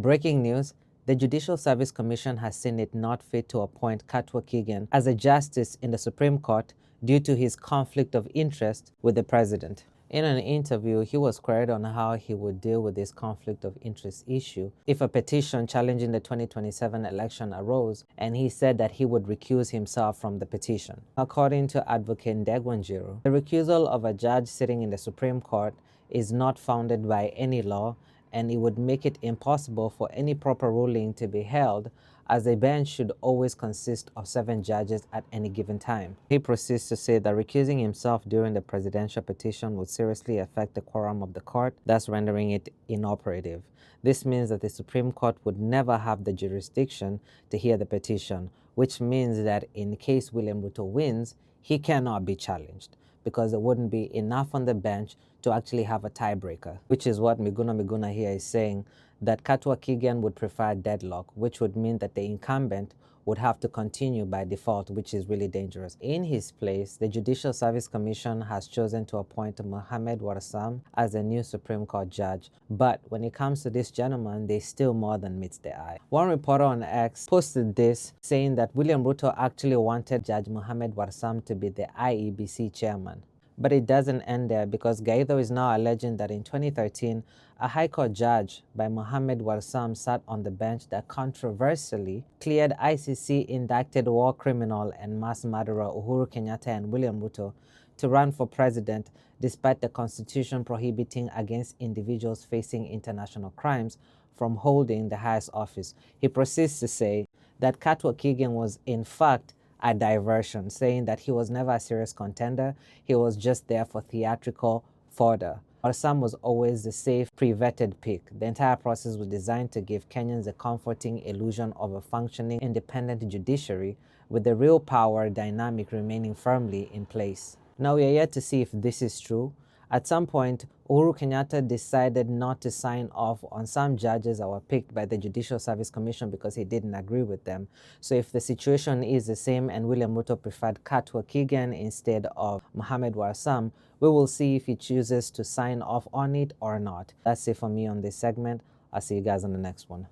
Breaking news: the Judicial Service Commission has seen it not fit to appoint Katwa Kigen as a justice in the Supreme Court due to his conflict of interest with the president. In an interview, he was queried on how he would deal with this conflict of interest issue if a petition challenging the 2027 election arose, and he said that he would recuse himself from the petition. According to Advocate Ndegwanjiru, the recusal of a judge sitting in the Supreme Court is not founded by any law, and it would make it impossible for any proper ruling to be held, as a bench should always consist of 7 judges at any given time. He proceeds to say that recusing himself during the presidential petition would seriously affect the quorum of the court, thus rendering it inoperative. This means that the Supreme Court would never have the jurisdiction to hear the petition, which means that in case William Ruto wins, he cannot be challenged, because there wouldn't be enough on the bench to actually have a tiebreaker, which is what Miguna here is saying, that Katwa Kigen would prefer deadlock, which would mean that the incumbent would have to continue by default, which is really dangerous. In his place, the Judicial Service Commission has chosen to appoint Mohammed Warsam as a new Supreme Court judge. But when it comes to this gentleman, they still more than meets the eye. One reporter on X posted this, saying that William Ruto actually wanted Judge Mohammed Warsam to be the IEBC chairman. But it doesn't end there, because Gaido is now alleging that in 2013, a High Court judge by Mohammed Warsam sat on the bench that controversially cleared ICC-indicted war criminal and mass murderer Uhuru Kenyatta and William Ruto to run for president, despite the constitution prohibiting against individuals facing international crimes from holding the highest office. He proceeds to say that Katwa Kigen was in fact a diversion, saying that he was never a serious contender, he was just there for theatrical fodder. Warsam was always the safe, pre-vetted pick. The entire process was designed to give Kenyans a comforting illusion of a functioning independent judiciary, with the real power dynamic remaining firmly in place. Now we are yet to see if this is true. At some point, Uhuru Kenyatta decided not to sign off on some judges that were picked by the Judicial Service Commission because he didn't agree with them. So if the situation is the same and William Ruto preferred Katwa Kigen instead of Mohammed Warsam, we will see if he chooses to sign off on it or not. That's it for me on this segment. I'll see you guys on the next one.